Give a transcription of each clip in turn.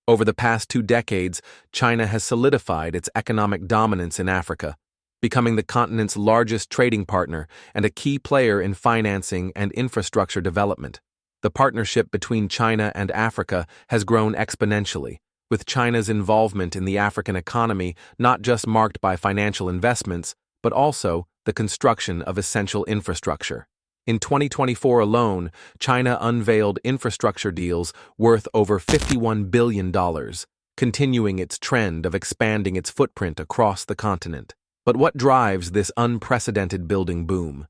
Over the past 2 decades, China has solidified its economic dominance in Africa, becoming the continent's largest trading partner and a key player in financing and infrastructure development. The partnership between China and Africa has grown exponentially, with China's involvement in the African economy not just marked by financial investments, but also the construction of essential infrastructure. In 2024 alone, China unveiled infrastructure deals worth over $51 billion, continuing its trend of expanding its footprint across the continent. But what drives this unprecedented building boom?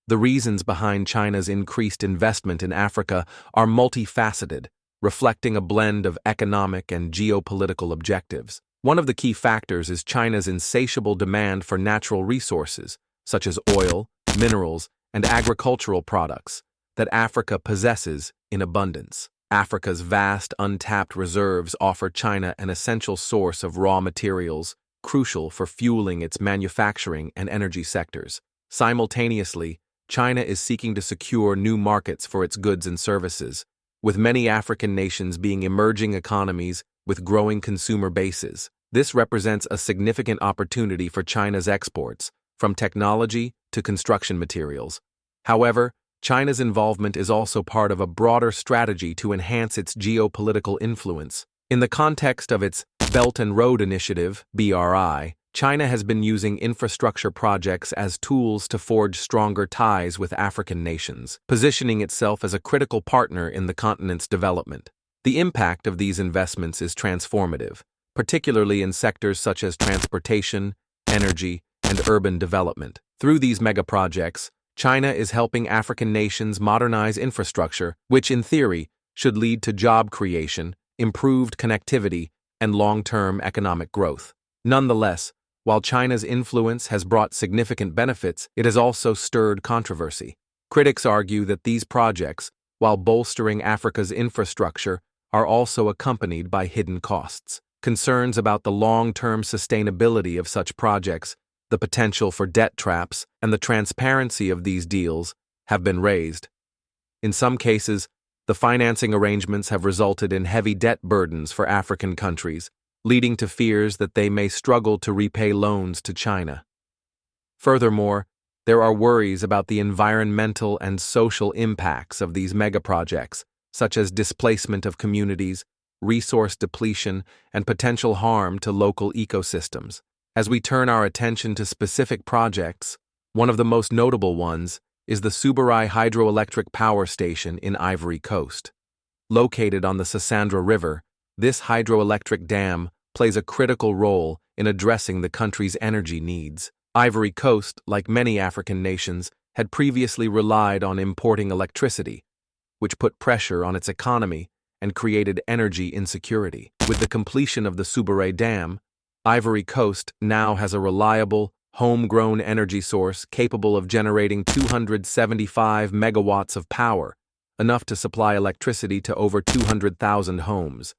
The reasons behind China's increased investment in Africa are multifaceted, reflecting a blend of economic and geopolitical objectives. One of the key factors is China's insatiable demand for natural resources, such as oil, minerals, and agricultural products that Africa possesses in abundance. Africa's vast untapped reserves offer China an essential source of raw materials, crucial for fueling its manufacturing and energy sectors. Simultaneously, China is seeking to secure new markets for its goods and services, with many African nations being emerging economies with growing consumer bases. This represents a significant opportunity for China's exports, from technology to construction materials. However, China's involvement is also part of a broader strategy to enhance its geopolitical influence. In the context of its Belt and Road Initiative, BRI, China has been using infrastructure projects as tools to forge stronger ties with African nations, positioning itself as a critical partner in the continent's development. The impact of these investments is transformative, particularly in sectors such as transportation, energy, and urban development. Through these megaprojects, China is helping African nations modernize infrastructure, which in theory should lead to job creation, improved connectivity, and long-term economic growth. Nonetheless, while China's influence has brought significant benefits, it has also stirred controversy. Critics argue that these projects, while bolstering Africa's infrastructure, are also accompanied by hidden costs. Concerns about the long-term sustainability of such projects, the potential for debt traps, and the transparency of these deals have been raised. In some cases, the financing arrangements have resulted in heavy debt burdens for African countries, leading to fears that they may struggle to repay loans to China. Furthermore, there are worries about the environmental and social impacts of these megaprojects, such as displacement of communities, resource depletion, and potential harm to local ecosystems. As we turn our attention to specific projects, one of the most notable ones is the Subarai hydroelectric power station in Ivory Coast. Located on the Sassandra River, this hydroelectric dam plays a critical role in addressing the country's energy needs. Ivory Coast, like many African nations, had previously relied on importing electricity, which put pressure on its economy and created energy insecurity. With the completion of the Subarai Dam, Ivory Coast now has a reliable, homegrown energy source capable of generating 275 megawatts of power, enough to supply electricity to over 200,000 homes.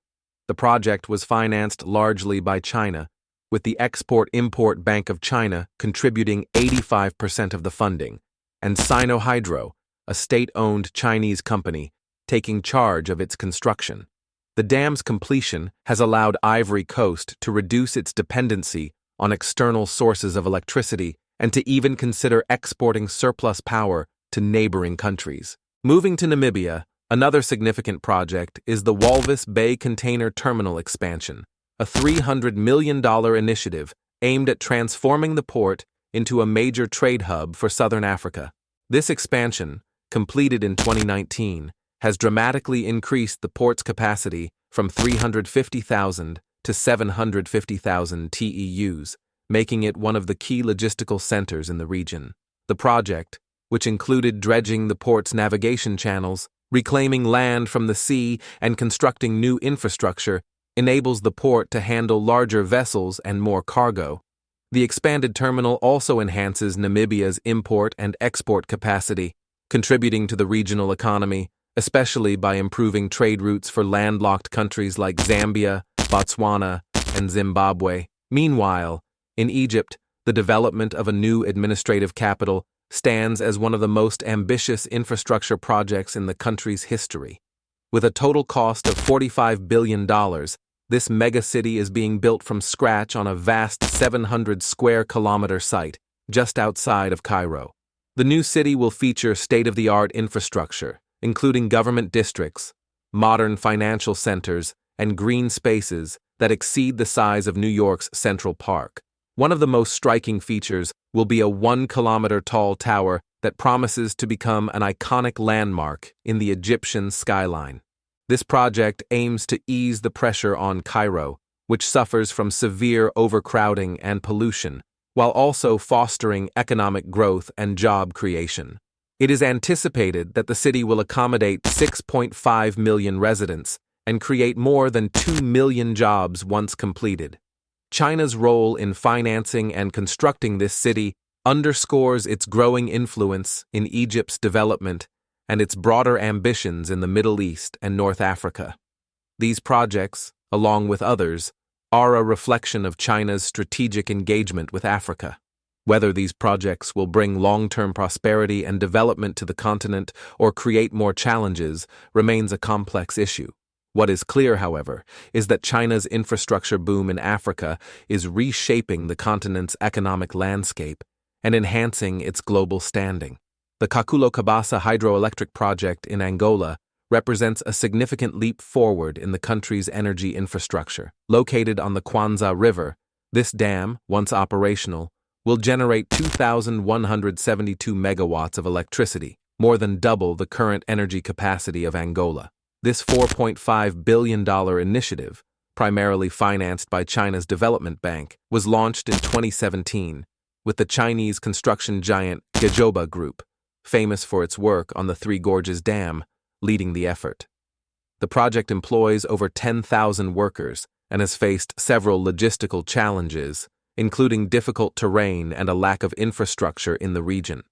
The project was financed largely by China, with the Export-Import Bank of China contributing 85% of the funding, and Sinohydro, a state-owned Chinese company, taking charge of its construction. The dam's completion has allowed Ivory Coast to reduce its dependency on external sources of electricity and to even consider exporting surplus power to neighboring countries. Moving to Namibia, another significant project is the Walvis Bay Container Terminal expansion, a $300 million initiative aimed at transforming the port into a major trade hub for Southern Africa. This expansion, completed in 2019, has dramatically increased the port's capacity from 350,000 to 750,000 TEUs, making it one of the key logistical centers in the region. The project, which included dredging the port's navigation channels, reclaiming land from the sea, and constructing new infrastructure, enables the port to handle larger vessels and more cargo. The expanded terminal also enhances Namibia's import and export capacity, contributing to the regional economy, especially by improving trade routes for landlocked countries like Zambia, Botswana, and Zimbabwe. Meanwhile, in Egypt, the development of a new administrative capital stands as one of the most ambitious infrastructure projects in the country's history. With a total cost of $45 billion, this megacity is being built from scratch on a vast 700 square kilometer site just outside of Cairo. The new city will feature state-of-the-art infrastructure, including government districts, modern financial centers, and green spaces that exceed the size of New York's Central Park. One of the most striking features will be a 1-kilometer-tall tower that promises to become an iconic landmark in the Egyptian skyline. This project aims to ease the pressure on Cairo, which suffers from severe overcrowding and pollution, while also fostering economic growth and job creation. It is anticipated that the city will accommodate 6.5 million residents and create more than 2 million jobs once completed. China's role in financing and constructing this city underscores its growing influence in Egypt's development and its broader ambitions in the Middle East and North Africa. These projects, along with others, are a reflection of China's strategic engagement with Africa. Whether these projects will bring long-term prosperity and development to the continent or create more challenges remains a complex issue. What is clear, however, is that China's infrastructure boom in Africa is reshaping the continent's economic landscape and enhancing its global standing. The Kakulo-Kabasa hydroelectric project in Angola represents a significant leap forward in the country's energy infrastructure. Located on the Kwanza River, this dam, once operational, will generate 2,172 megawatts of electricity, more than double the current energy capacity of Angola. This $4.5 billion initiative, primarily financed by China's Development Bank, was launched in 2017, with the Chinese construction giant Gejoba Group, famous for its work on the Three Gorges Dam, leading the effort. The project employs over 10,000 workers and has faced several logistical challenges, including difficult terrain and a lack of infrastructure in the region.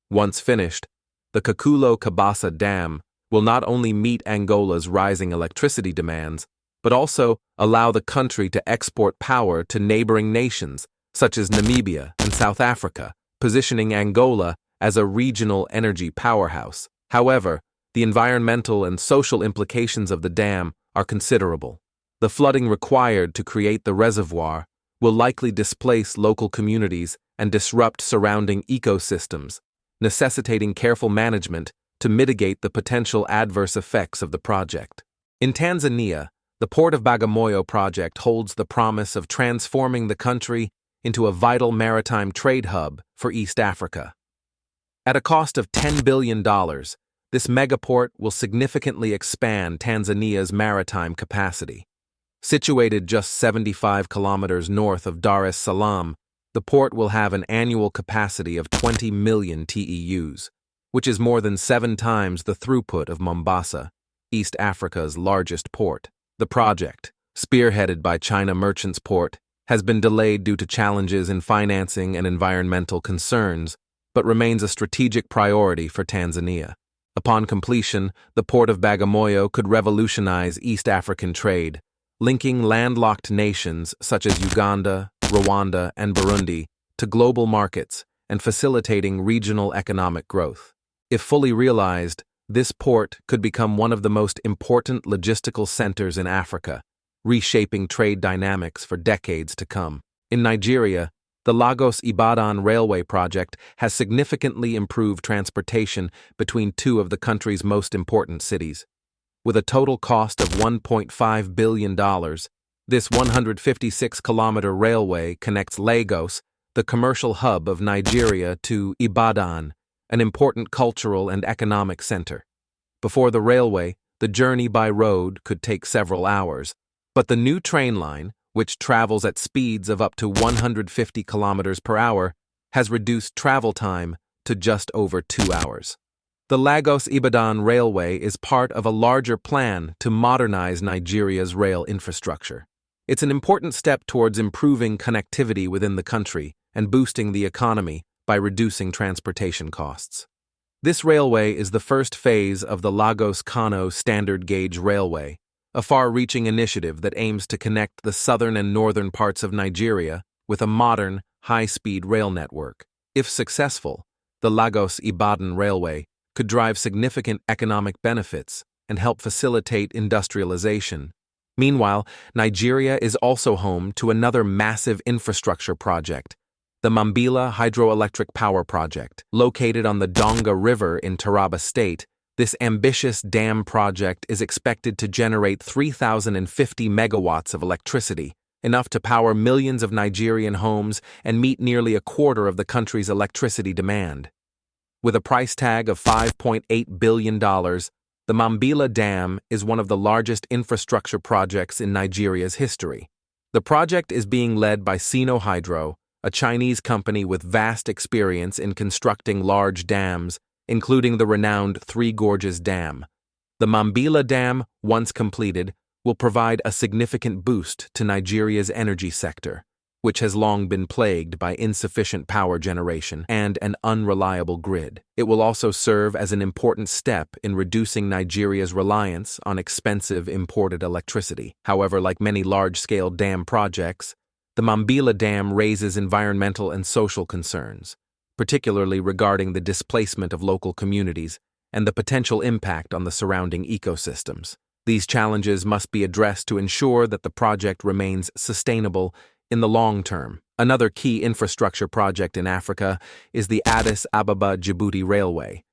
Once finished, the Kakulo-Kabasa Dam will not only meet Angola's rising electricity demands, but also allow the country to export power to neighboring nations such as Namibia and South Africa, positioning Angola as a regional energy powerhouse. However, the environmental and social implications of the dam are considerable. The flooding required to create the reservoir will likely displace local communities and disrupt surrounding ecosystems, necessitating careful management to mitigate the potential adverse effects of the project. In Tanzania, the Port of Bagamoyo project holds the promise of transforming the country into a vital maritime trade hub for East Africa. At a cost of $10 billion, this megaport will significantly expand Tanzania's maritime capacity. Situated just 75 kilometers north of Dar es Salaam, the port will have an annual capacity of 20 million TEUs, which is more than 7 times the throughput of Mombasa, East Africa's largest port. The project, spearheaded by China Merchants Port, has been delayed due to challenges in financing and environmental concerns, but remains a strategic priority for Tanzania. Upon completion, the Port of Bagamoyo could revolutionize East African trade, linking landlocked nations such as Uganda, Rwanda, and Burundi to global markets and facilitating regional economic growth. If fully realized, this port could become one of the most important logistical centers in Africa, reshaping trade dynamics for decades to come. In Nigeria, the Lagos-Ibadan railway project has significantly improved transportation between two of the country's most important cities. With a total cost of $1.5 billion, this 156-kilometer railway connects Lagos, the commercial hub of Nigeria, to Ibadan, an important cultural and economic center. Before the railway, the journey by road could take several hours, but the new train line, which travels at speeds of up to 150 kilometers per hour, has reduced travel time to just over 2 hours. The Lagos-Ibadan Railway is part of a larger plan to modernize Nigeria's rail infrastructure. It's an important step towards improving connectivity within the country and boosting the economy by reducing transportation costs. This railway is the first phase of the Lagos-Kano Standard Gauge Railway, a far-reaching initiative that aims to connect the southern and northern parts of Nigeria with a modern, high-speed rail network. If successful, the Lagos-Ibadan Railway could drive significant economic benefits, and help facilitate industrialization. Meanwhile, Nigeria is also home to another massive infrastructure project, the Mambila Hydroelectric Power Project. Located on the Donga River in Taraba State, this ambitious dam project is expected to generate 3,050 megawatts of electricity, enough to power millions of Nigerian homes and meet nearly a quarter of the country's electricity demand. With a price tag of $5.8 billion, the Mambila Dam is one of the largest infrastructure projects in Nigeria's history. The project is being led by Sino Hydro, a Chinese company with vast experience in constructing large dams, including the renowned Three Gorges Dam. The Mambila Dam, once completed, will provide a significant boost to Nigeria's energy sector, which has long been plagued by insufficient power generation and an unreliable grid. It will also serve as an important step in reducing Nigeria's reliance on expensive imported electricity. However, like many large-scale dam projects, the Mambila Dam raises environmental and social concerns, particularly regarding the displacement of local communities and the potential impact on the surrounding ecosystems. These challenges must be addressed to ensure that the project remains sustainable in the long term. Another key infrastructure project in Africa is the Addis Ababa-Djibouti Railway,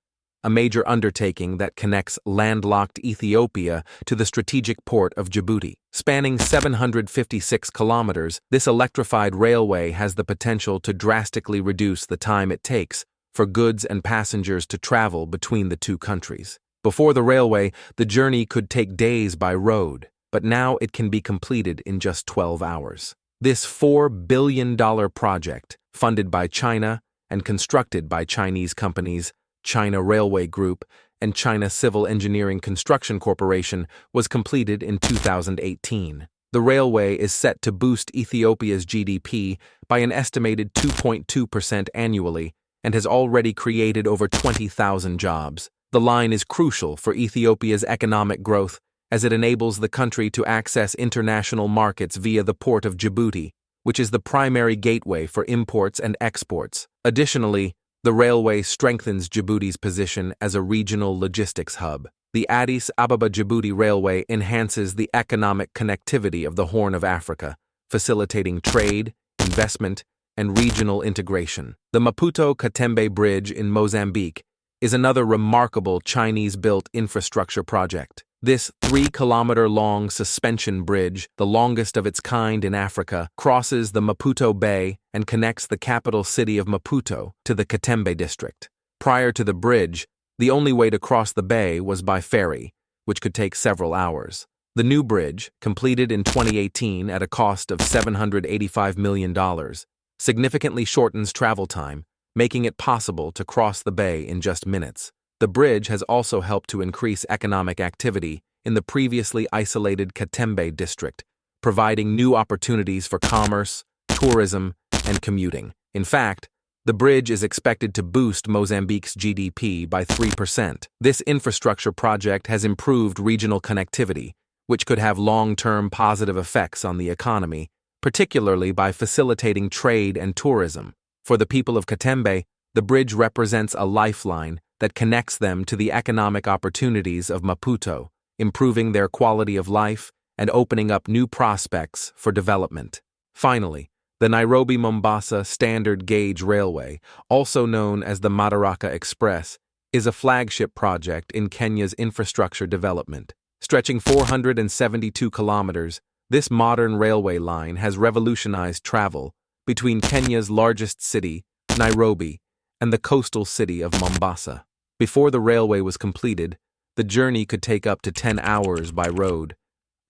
a major undertaking that connects landlocked Ethiopia to the strategic port of Djibouti. Spanning 756 kilometers, this electrified railway has the potential to drastically reduce the time it takes for goods and passengers to travel between the two countries. Before the railway, the journey could take days by road, but now it can be completed in just 12 hours. This $4 billion project, funded by China and constructed by Chinese companies China Railway Group and China Civil Engineering Construction Corporation, was completed in 2018. The railway is set to boost Ethiopia's GDP by an estimated 2.2% annually and has already created over 20,000 jobs. The line is crucial for Ethiopia's economic growth as it enables the country to access international markets via the port of Djibouti, which is the primary gateway for imports and exports. Additionally, the railway strengthens Djibouti's position as a regional logistics hub. The Addis Ababa-Djibouti Railway enhances the economic connectivity of the Horn of Africa, facilitating trade, investment, and regional integration. The Maputo-Katembe Bridge in Mozambique is another remarkable Chinese-built infrastructure project. This 3-kilometer-long suspension bridge, the longest of its kind in Africa, crosses the Maputo Bay and connects the capital city of Maputo to the Katembe district. Prior to the bridge, the only way to cross the bay was by ferry, which could take several hours. The new bridge, completed in 2018 at a cost of $785 million, significantly shortens travel time, making it possible to cross the bay in just minutes. The bridge has also helped to increase economic activity in the previously isolated Katembe district, providing new opportunities for commerce, tourism, and commuting. In fact, the bridge is expected to boost Mozambique's GDP by 3%. This infrastructure project has improved regional connectivity, which could have long-term positive effects on the economy, particularly by facilitating trade and tourism. For the people of Katembe, the bridge represents a lifeline that connects them to the economic opportunities of Maputo, improving their quality of life and opening up new prospects for development. Finally, the Nairobi-Mombasa Standard Gauge Railway, also known as the Madaraka Express, is a flagship project in Kenya's infrastructure development. Stretching 472 kilometers, this modern railway line has revolutionized travel between Kenya's largest city, Nairobi, and the coastal city of Mombasa. Before the railway was completed, the journey could take up to 10 hours by road,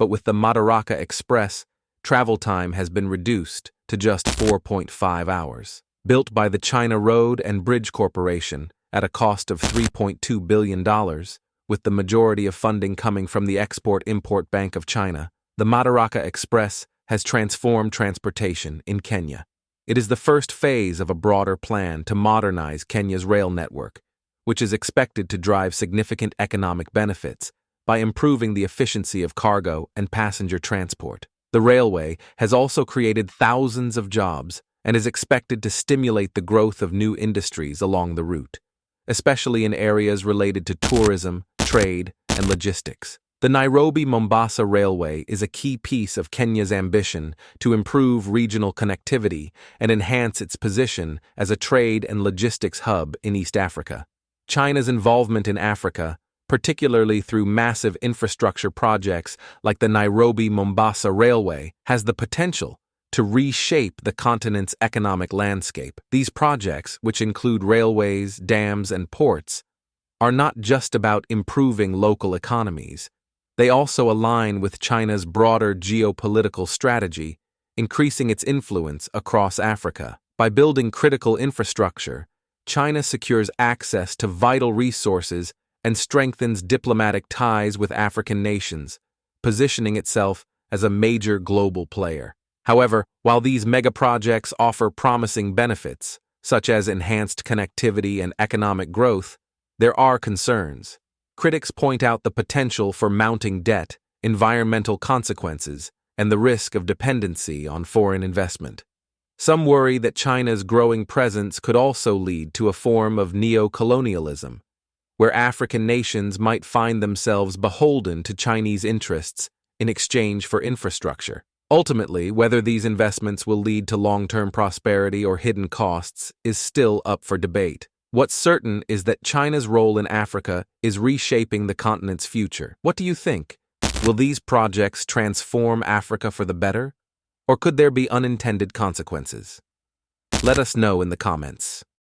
but with the Madaraka Express, travel time has been reduced to just 4.5 hours. Built by the China Road and Bridge Corporation at a cost of $3.2 billion, with the majority of funding coming from the Export-Import Bank of China, the Madaraka Express has transformed transportation in Kenya. It is the first phase of a broader plan to modernize Kenya's rail network, which is expected to drive significant economic benefits by improving the efficiency of cargo and passenger transport. The railway has also created thousands of jobs and is expected to stimulate the growth of new industries along the route, especially in areas related to tourism, trade, and logistics. The Nairobi-Mombasa Railway is a key piece of Kenya's ambition to improve regional connectivity and enhance its position as a trade and logistics hub in East Africa. China's involvement in Africa, particularly through massive infrastructure projects like the Nairobi-Mombasa Railway, has the potential to reshape the continent's economic landscape. These projects, which include railways, dams, and ports, are not just about improving local economies. They also align with China's broader geopolitical strategy, increasing its influence across Africa. By building critical infrastructure, China secures access to vital resources and strengthens diplomatic ties with African nations, positioning itself as a major global player. However, while these megaprojects offer promising benefits, such as enhanced connectivity and economic growth, there are concerns. Critics point out the potential for mounting debt, environmental consequences, and the risk of dependency on foreign investment. Some worry that China's growing presence could also lead to a form of neo-colonialism, where African nations might find themselves beholden to Chinese interests in exchange for infrastructure. Ultimately, whether these investments will lead to long-term prosperity or hidden costs is still up for debate. What's certain is that China's role in Africa is reshaping the continent's future. What do you think? Will these projects transform Africa for the better? Or could there be unintended consequences? Let us know in the comments.